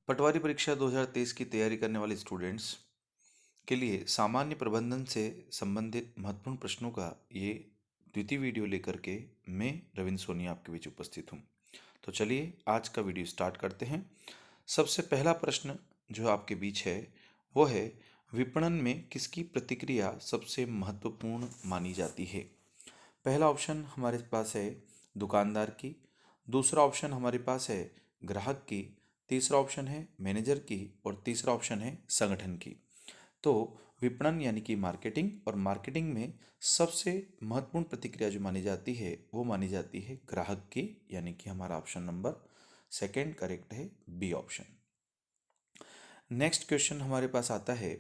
पटवारी परीक्षा 2023 की तैयारी करने वाले स्टूडेंट्स के लिए सामान्य प्रबंधन से संबंधित महत्वपूर्ण प्रश्नों का ये द्वितीय वीडियो लेकर के मैं रविंद्र सोनी आपके बीच उपस्थित हूँ। तो चलिए आज का वीडियो स्टार्ट करते हैं। सबसे पहला प्रश्न जो आपके बीच है वो है, विपणन में किसकी प्रतिक्रिया सबसे महत्वपूर्ण मानी जाती है। पहला ऑप्शन हमारे पास है दुकानदार की, दूसरा ऑप्शन हमारे पास है ग्राहक की, तीसरा ऑप्शन है मैनेजर की और तीसरा ऑप्शन है संगठन की। तो विपणन यानी कि मार्केटिंग, और मार्केटिंग में सबसे महत्वपूर्ण प्रतिक्रिया जो मानी जाती है वो मानी जाती है ग्राहक की, यानी कि हमारा ऑप्शन नंबर सेकंड करेक्ट है, बी ऑप्शन। नेक्स्ट क्वेश्चन हमारे पास आता है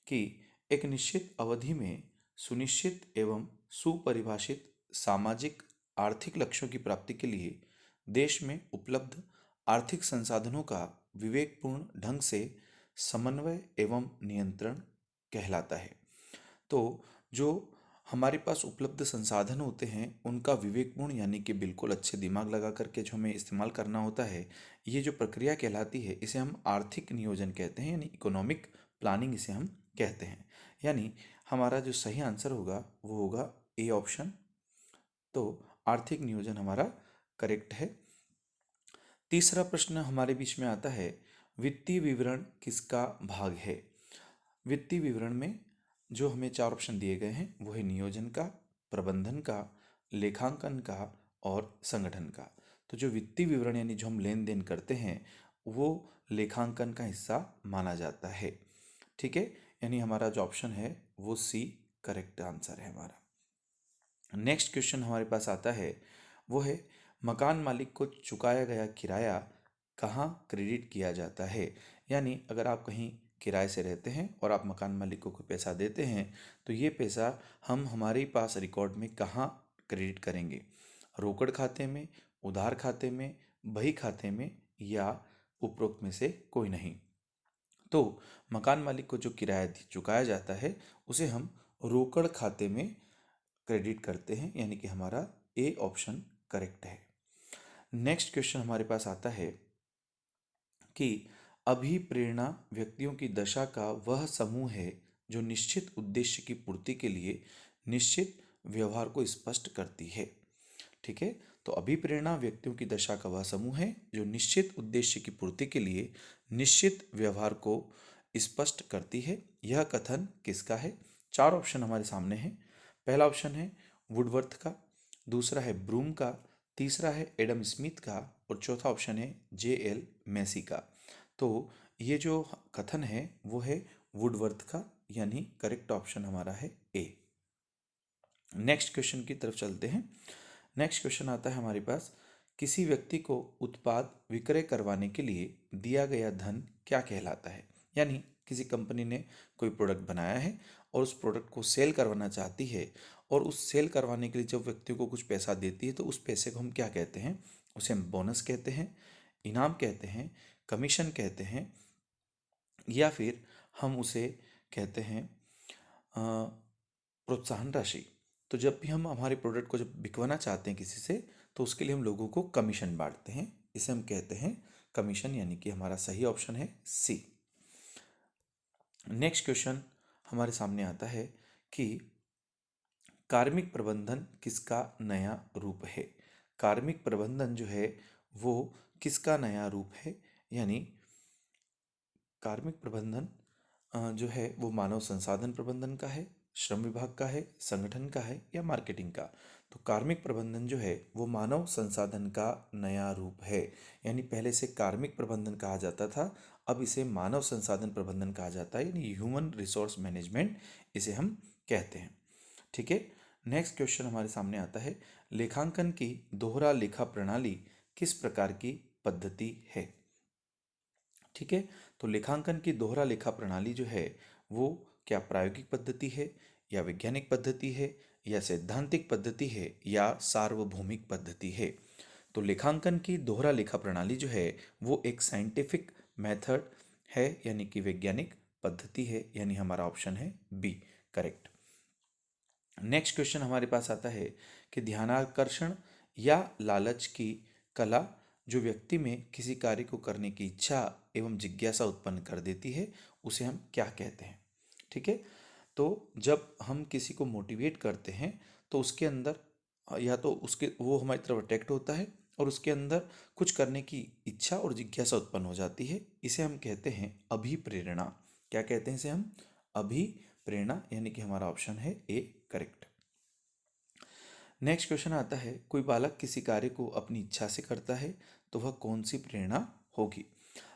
कि एक निश्चित अवधि में सुनिश्चित एवं सुपरिभाषित सामाजिक आर्थिक लक्ष्यों की प्राप्ति के लिए देश में उपलब्ध आर्थिक संसाधनों का विवेकपूर्ण ढंग से समन्वय एवं नियंत्रण कहलाता है। तो जो हमारे पास उपलब्ध संसाधन होते हैं उनका विवेकपूर्ण यानी कि बिल्कुल अच्छे दिमाग लगा करके जो हमें इस्तेमाल करना होता है, ये जो प्रक्रिया कहलाती है इसे हम आर्थिक नियोजन कहते हैं, यानी इकोनॉमिक प्लानिंग इसे हम कहते हैं। यानी हमारा जो सही आंसर होगा वो होगा ए ऑप्शन। तो आर्थिक नियोजन हमारा करेक्ट है। तीसरा प्रश्न हमारे बीच में आता है, वित्तीय विवरण किसका भाग है। वित्तीय विवरण में जो हमें चार ऑप्शन दिए गए हैं वो है नियोजन का, प्रबंधन का, लेखांकन का और संगठन का। तो जो वित्तीय विवरण यानी जो हम लेन देन करते हैं वो लेखांकन का हिस्सा माना जाता है। ठीक है, यानी हमारा जो ऑप्शन है वो सी करेक्ट आंसर है हमारा। नेक्स्ट क्वेश्चन हमारे पास आता है वो है, मकान मालिक को चुकाया गया किराया कहाँ क्रेडिट किया जाता है। यानी अगर आप कहीं किराए से रहते हैं और आप मकान मालिक को कोई पैसा देते हैं तो ये पैसा हम हमारे पास रिकॉर्ड में कहाँ क्रेडिट करेंगे, रोकड़ खाते में, उधार खाते में, बही खाते में या उपरोक्त में से कोई नहीं। तो मकान मालिक को जो किराया चुकाया जाता है उसे हम रोकड़ खाते में क्रेडिट करते हैं, यानी कि हमारा ए ऑप्शन करेक्ट है। नेक्स्ट क्वेश्चन हमारे पास आता है कि अभिप्रेरणा व्यक्तियों की दशा का वह समूह है जो निश्चित उद्देश्य की पूर्ति के लिए निश्चित व्यवहार को स्पष्ट करती है। ठीक है, तो अभिप्रेरणा व्यक्तियों की दशा का वह समूह है जो निश्चित उद्देश्य की पूर्ति के लिए निश्चित व्यवहार को स्पष्ट करती है। यह कथन किसका है। चार ऑप्शन हमारे सामने हैं। पहला ऑप्शन है वुडवर्थ का, दूसरा है ब्रूम का, तीसरा है एडम स्मिथ का और चौथा ऑप्शन है जे.एल. मैसी का। तो ये जो कथन है वो है वुडवर्थ का, यानी करेक्ट ऑप्शन हमारा है ए। नेक्स्ट क्वेश्चन की तरफ चलते हैं। नेक्स्ट क्वेश्चन आता है हमारे पास, किसी व्यक्ति को उत्पाद विक्रय करवाने के लिए दिया गया धन क्या कहलाता है। यानी किसी कंपनी ने कोई प्रोडक्ट बनाया है और उस प्रोडक्ट को सेल करवाना चाहती है और उस सेल करवाने के लिए जब व्यक्तियों को कुछ पैसा देती है तो उस पैसे को हम क्या कहते हैं, उसे हम बोनस कहते हैं, इनाम कहते हैं, कमीशन कहते हैं या फिर हम उसे कहते हैं प्रोत्साहन राशि। तो जब भी हम हमारे प्रोडक्ट को जब बिकवाना चाहते हैं किसी से तो उसके लिए हम लोगों को कमीशन बांटते हैं, इसे हम कहते हैं कमीशन, यानी कि हमारा सही ऑप्शन है सी। नेक्स्ट क्वेश्चन हमारे सामने आता है कि कार्मिक प्रबंधन किसका नया रूप है। कार्मिक प्रबंधन जो है वो किसका नया रूप है। यानी कार्मिक प्रबंधन जो है वो मानव संसाधन प्रबंधन का है, श्रम विभाग का है, संगठन का है या मार्केटिंग का। तो कार्मिक प्रबंधन जो है वो मानव संसाधन का नया रूप है। यानी पहले से कार्मिक प्रबंधन कहा जाता था, अब इसे मानव संसाधन प्रबंधन कहा जाता है, यानी ह्यूमन रिसोर्स मैनेजमेंट इसे हम कहते हैं। ठीक है, नेक्स्ट क्वेश्चन हमारे सामने आता है, लेखांकन की दोहरा लेखा प्रणाली किस प्रकार की पद्धति है। ठीक है, तो लेखांकन की दोहरा लेखा प्रणाली जो है वो क्या प्रायोगिक पद्धति है या वैज्ञानिक पद्धति है या सैद्धांतिक पद्धति है या सार्वभौमिक पद्धति है। तो लेखांकन की दोहरा लेखा प्रणाली जो है वो एक साइंटिफिक मेथड है, यानी कि वैज्ञानिक पद्धति है, यानी हमारा ऑप्शन है बी करेक्ट। नेक्स्ट क्वेश्चन हमारे पास आता है कि ध्यानाकर्षण या लालच की कला जो व्यक्ति में किसी कार्य को करने की इच्छा एवं जिज्ञासा उत्पन्न कर देती है उसे हम क्या कहते हैं। ठीक है, तो जब हम किसी को मोटिवेट करते हैं तो उसके अंदर या तो उसके वो हमारी तरफ अट्रैक्ट होता है और उसके अंदर कुछ करने की इच्छा और जिज्ञासा उत्पन्न हो जाती है। इसे हम कहते हैं अभिप्रेरणा। क्या कहते हैं इसे हम? अभिप्रेरणा, यानी कि हमारा ऑप्शन है ए करेक्ट। नेक्स्ट क्वेश्चन आता है, कोई बालक किसी कार्य को अपनी इच्छा से करता है तो वह कौन सी प्रेरणा होगी?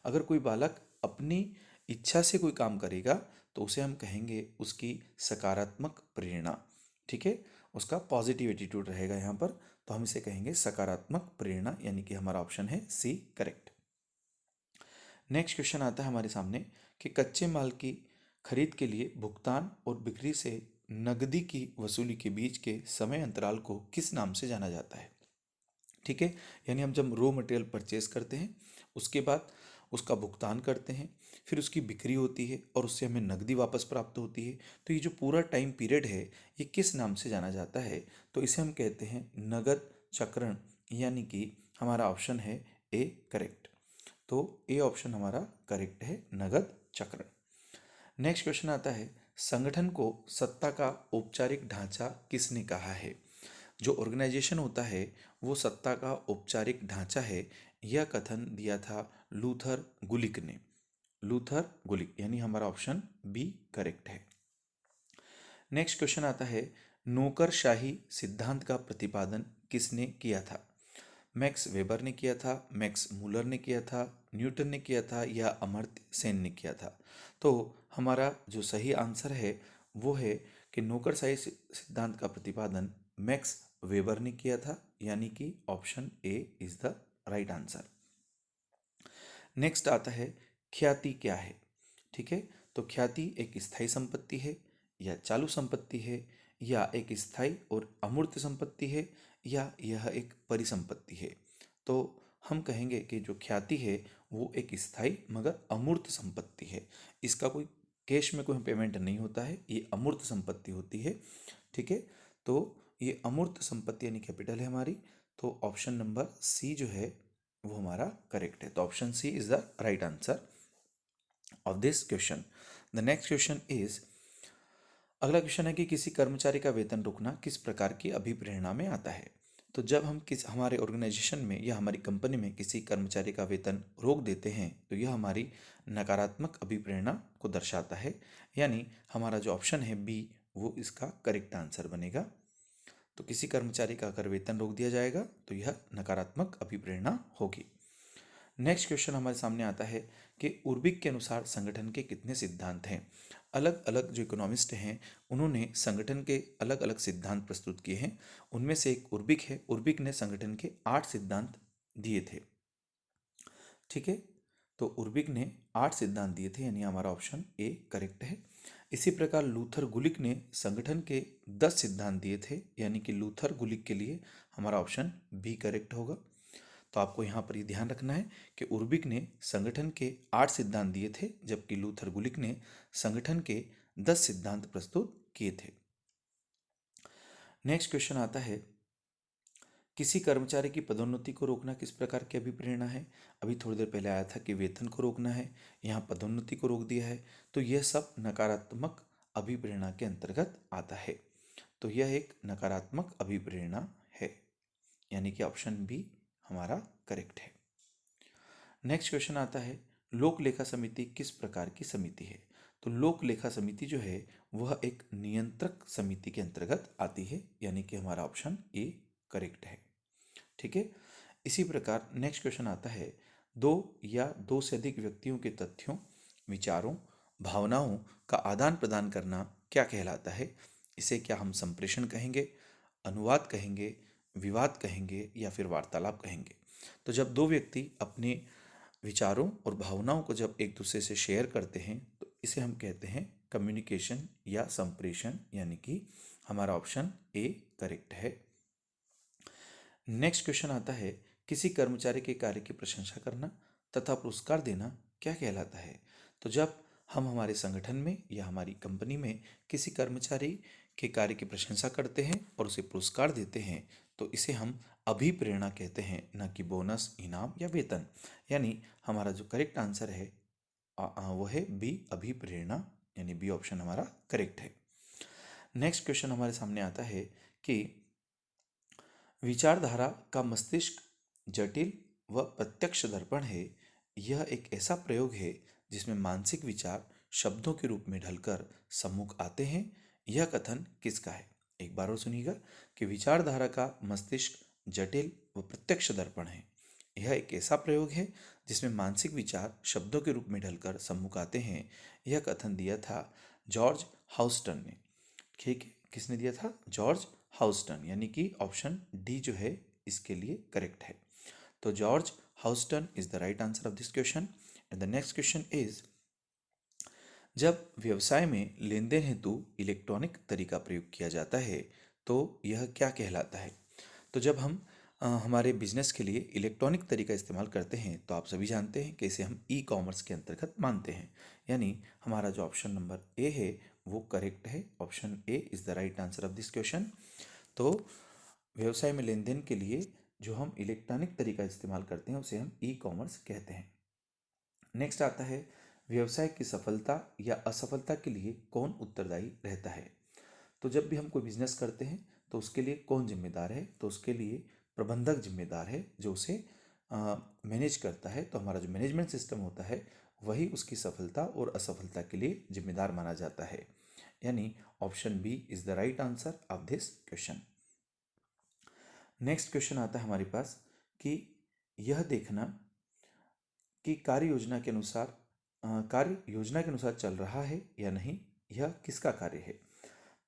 अगर कोई बालक अपनी इच्छा से कोई काम करेगा तो उसे हम कहेंगे उसकी सकारात्मक प्रेरणा। ठीक है, उसका पॉजिटिव एटीट्यूड रहेगा यहाँ पर, तो हम इसे कहेंगे सकारात्मक प्रेरणा, यानी कि हमारा ऑप्शन है सी करेक्ट। नेक्स्ट क्वेश्चन आता है हमारे सामने कि कच्चे माल की खरीद के लिए भुगतान और बिक्री से नकदी की वसूली के बीच के समय अंतराल को किस नाम से जाना जाता है? ठीक है, यानी हम जब रॉ मटेरियल परचेज करते हैं उसके बाद उसका भुगतान करते हैं, फिर उसकी बिक्री होती है और उससे हमें नकदी वापस प्राप्त होती है, तो ये जो पूरा टाइम पीरियड है ये किस नाम से जाना जाता है? तो इसे हम कहते हैं नगद चक्रण, यानी कि हमारा ऑप्शन है ए करेक्ट। तो ए ऑप्शन हमारा करेक्ट है, नगद चक्रण। नेक्स्ट क्वेश्चन आता है, संगठन को सत्ता का औपचारिक ढांचा किसने कहा है? जो ऑर्गेनाइजेशन होता है वो सत्ता का औपचारिक ढांचा है, यह कथन दिया था लूथर गुलिक ने। लूथर गुलिक, यानी हमारा ऑप्शन बी करेक्ट है। नेक्स्ट क्वेश्चन आता है, नौकरशाही सिद्धांत का प्रतिपादन किसने किया था? मैक्स वेबर ने किया था, मैक्स मूलर ने किया था, न्यूटन ने किया था या अमर्त्य सेन ने किया था? तो हमारा जो सही आंसर है वो है कि नौकरशाही सिद्धांत का प्रतिपादन मैक्स वेबर ने किया था, यानी कि option A is the right answer. Next आता है, ख्याति क्या है? ठीक है, तो ख्याति एक स्थायी संपत्ति है या चालू संपत्ति है या एक स्थायी और अमूर्त संपत्ति है या यह एक परिसंपत्ति है? तो हम कहेंगे कि जो ख्याति है वो एक स्थायी मगर अमूर्त संपत्ति है। इसका कोई कैश में कोई पेमेंट नहीं होता है, ये अमूर्त संपत्ति होती है। ठीक है, तो ये अमूर्त संपत्ति यानी कैपिटल है हमारी, तो ऑप्शन नंबर सी जो है वो हमारा करेक्ट है। तो option C is the right answer of this question. The next question is, अगला क्वेश्चन है कि किसी कर्मचारी का वेतन रोकना किस प्रकार की अभिप्रेरणा में आता है? तो जब हम हमारे ऑर्गेनाइजेशन में या हमारी कंपनी में किसी कर्मचारी का वेतन रोक देते हैं तो यह हमारी नकारात्मक अभिप्रेरणा को दर्शाता है, यानी हमारा जो ऑप्शन है बी वो इसका करेक्ट आंसर बनेगा। तो किसी कर्मचारी का अगर वेतन रोक दिया जाएगा तो यह नकारात्मक अभिप्रेरणा होगी। नेक्स्ट क्वेश्चन हमारे सामने आता है कि उर्बिक के अनुसार संगठन के कितने सिद्धांत हैं? अलग अलग जो इकोनॉमिस्ट हैं उन्होंने संगठन के अलग अलग सिद्धांत प्रस्तुत किए हैं। उनमें से एक उर्बिक है। उर्बिक ने संगठन के 8 सिद्धांत दिए थे। ठीक है, तो उर्बिक ने 8 सिद्धांत दिए थे, यानी हमारा ऑप्शन ए करेक्ट है। इसी प्रकार लूथर गुलिक ने संगठन के 10 सिद्धांत दिए थे, यानी कि लूथर गुलिक के लिए हमारा ऑप्शन बी करेक्ट होगा। तो आपको यहाँ पर ये ध्यान रखना है कि उर्बिक ने संगठन के 8 सिद्धांत दिए थे जबकि लूथर गुलिक ने संगठन के 10 सिद्धांत प्रस्तुत किए थे। नेक्स्ट क्वेश्चन आता है, किसी कर्मचारी की पदोन्नति को रोकना किस प्रकार की अभिप्रेरणा है? अभी थोड़ी देर पहले आया था कि वेतन को रोकना है, यहाँ पदोन्नति को रोक दिया है, तो यह सब नकारात्मक अभिप्रेरणा के अंतर्गत आता है। तो यह एक नकारात्मक अभिप्रेरणा है, यानी कि ऑप्शन बी हमारा करेक्ट है। नेक्स्ट क्वेश्चन आता है, लोक लेखा समिति किस प्रकार की समिति है? तो लोक लेखा समिति जो है वह एक नियंत्रक समिति के अंतर्गत आती है, यानी कि हमारा ऑप्शन ए करेक्ट है। ठीक है, इसी प्रकार नेक्स्ट क्वेश्चन आता है, दो या दो से अधिक व्यक्तियों के तथ्यों, विचारों, भावनाओं का आदान प्रदान करना क्या कहलाता है? इसे क्या हम संप्रेषण कहेंगे, अनुवाद कहेंगे, विवाद कहेंगे या फिर वार्तालाप कहेंगे? तो जब दो व्यक्ति अपने विचारों और भावनाओं को जब एक दूसरे से शेयर करते हैं तो इसे हम कहते हैं कम्युनिकेशन या संप्रेषण, यानी कि हमारा ऑप्शन ए करेक्ट है। नेक्स्ट क्वेश्चन आता है, किसी कर्मचारी के कार्य की प्रशंसा करना तथा पुरस्कार देना क्या कहलाता है? तो जब हम हमारे संगठन में या हमारी कंपनी में किसी कर्मचारी के कार्य की प्रशंसा करते हैं और उसे पुरस्कार देते हैं तो इसे हम अभिप्रेरणा कहते हैं, न कि बोनस, इनाम या वेतन। यानी हमारा जो करेक्ट आंसर है वो है बी, अभिप्रेरणा, यानी बी ऑप्शन हमारा करेक्ट है। नेक्स्ट क्वेश्चन हमारे सामने आता है कि विचारधारा का मस्तिष्क जटिल व प्रत्यक्ष दर्पण है। यह एक ऐसा प्रयोग है जिसमें मानसिक विचार शब्दों के रूप में ढलकर सम्मुख आते हैं। यह कथन किसका है? एक बार और सुनिएगा कि विचारधारा का मस्तिष्क जटिल व प्रत्यक्ष दर्पण है। यह एक ऐसा प्रयोग है जिसमें मानसिक विचार शब्दों के रूप में ढलकर सम्मुख आते हैं। यह कथन दिया था जॉर्ज हाउस्टन ने। ठीक है, किसने दिया था? जॉर्ज हाउस्टन, यानी कि ऑप्शन डी जो है इसके लिए करेक्ट है। तो George Houston is the right answer of this question. And the next question is, जब व्यवसाय में लेन देन हेतु इलेक्ट्रॉनिक तरीका प्रयोग किया जाता है तो यह क्या कहलाता है? तो जब हम हमारे बिजनेस के लिए इलेक्ट्रॉनिक तरीका इस्तेमाल करते हैं तो आप सभी जानते हैं कि इसे हम ई कॉमर्स के अंतर्गत मानते हैं। यानी हमारा जो ऑप्शन नंबर ए है वो करेक्ट है। Option A is the right answer of this question. तो व्यवसाय में लेन देन के लिए जो हम इलेक्ट्रॉनिक तरीका इस्तेमाल करते हैं उसे हम ई कॉमर्स कहते हैं। नेक्स्ट आता है, व्यवसाय की सफलता या असफलता के लिए कौन उत्तरदायी रहता है? तो जब भी हम कोई बिजनेस करते हैं तो उसके लिए कौन जिम्मेदार है? तो उसके लिए प्रबंधक जिम्मेदार है जो उसे मैनेज करता है। तो हमारा जो मैनेजमेंट सिस्टम होता है वही उसकी सफलता और असफलता के लिए जिम्मेदार माना जाता है। यानी option B is the right answer of this question. Next question आता है हमारे पास कि यह देखना कि कार्य योजना के अनुसार चल रहा है या नहीं, यह किसका कार्य है?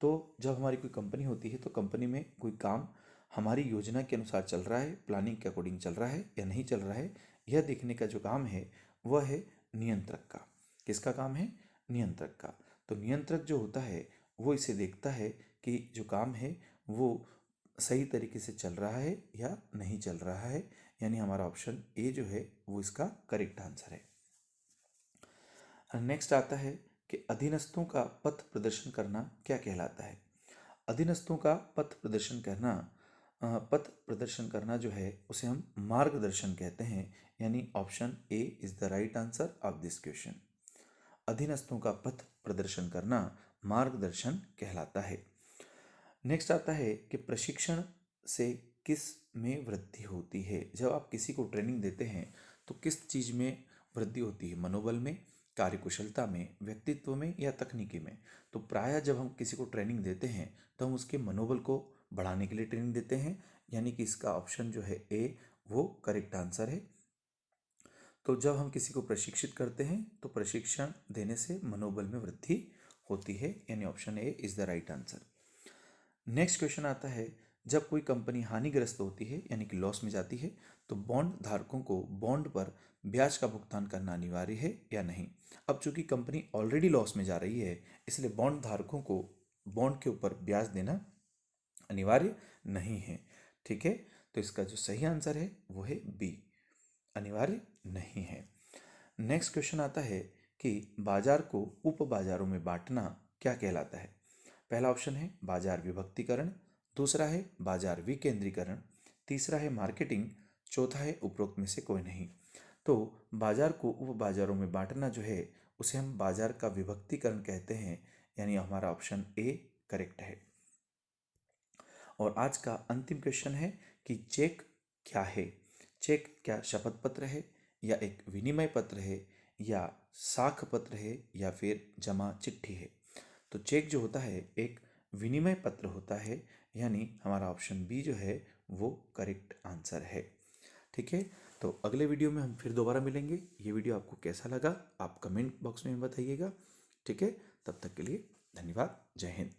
तो जब हमारी कोई कंपनी होती है तो कंपनी में कोई काम हमारी योजना के अनुसार चल रहा है, प्लानिंग के अकॉर्डिंग चल रहा है या नहीं चल रहा है, यह देखने का जो काम है वह है नियंत्रक का। किसका काम है? नियंत्रक का। तो नियंत्रक जो होता है वो इसे देखता है कि जो काम है वो सही तरीके से चल रहा है या नहीं चल रहा है। यानी हमारा ऑप्शन ए जो है वो इसका करेक्ट आंसर है। नेक्स्ट आता है कि अधीनस्थों का पथ प्रदर्शन करना क्या कहलाता है? अधीनस्थों का पथ प्रदर्शन करना जो है उसे हम मार्गदर्शन कहते हैं। यानी option A is the right answer of this question. अधीनस्थों का पथ प्रदर्शन करना मार्गदर्शन कहलाता है। नेक्स्ट आता है कि प्रशिक्षण से किस में वृद्धि होती है? जब आप किसी को ट्रेनिंग देते हैं तो किस चीज़ में वृद्धि होती है? मनोबल में, कार्यकुशलता में, व्यक्तित्व में या तकनीकी में? तो प्रायः जब हम किसी को ट्रेनिंग देते हैं तो हम उसके मनोबल को बढ़ाने के लिए ट्रेनिंग देते हैं। यानी कि इसका ऑप्शन जो है ए वो करेक्ट आंसर है। तो जब हम किसी को प्रशिक्षित करते हैं तो प्रशिक्षण देने से मनोबल में वृद्धि होती है। यानी option A is the right answer. Next question आता है, जब कोई कंपनी हानिग्रस्त होती है यानी कि लॉस में जाती है तो बॉन्ड धारकों को बॉन्ड पर ब्याज का भुगतान करना अनिवार्य है या नहीं? अब चूंकि कंपनी ऑलरेडी लॉस में जा रही है इसलिए बॉन्ड धारकों को बॉन्ड के ऊपर ब्याज देना अनिवार्य नहीं है। ठीक है, तो इसका जो सही आंसर है वो है बी, अनिवार्य नहीं है। नेक्स्ट क्वेश्चन आता है कि बाजार को उप बाजारों में बांटना क्या कहलाता है? पहला ऑप्शन है बाजार विभक्तीकरण, दूसरा है बाजार विकेंद्रीकरण, तीसरा है मार्केटिंग, चौथा है उपरोक्त में से कोई नहीं। तो बाजार को उप बाजारों में बांटना जो है उसे हम बाजार का विभक्तीकरण कहते हैं। यानी हमारा ऑप्शन ए करेक्ट है। और आज का अंतिम क्वेश्चन है कि चेक क्या है? चेक क्या शपथ पत्र है या एक विनिमय पत्र है या साख पत्र है या फिर जमा चिट्ठी है? तो चेक जो होता है एक विनिमय पत्र होता है। यानी हमारा ऑप्शन बी जो है वो करेक्ट आंसर है। ठीक है, तो अगले वीडियो में हम फिर दोबारा मिलेंगे। ये वीडियो आपको कैसा लगा आप कमेंट बॉक्स में बताइएगा। ठीक है, तब तक के लिए धन्यवाद। जय हिंद।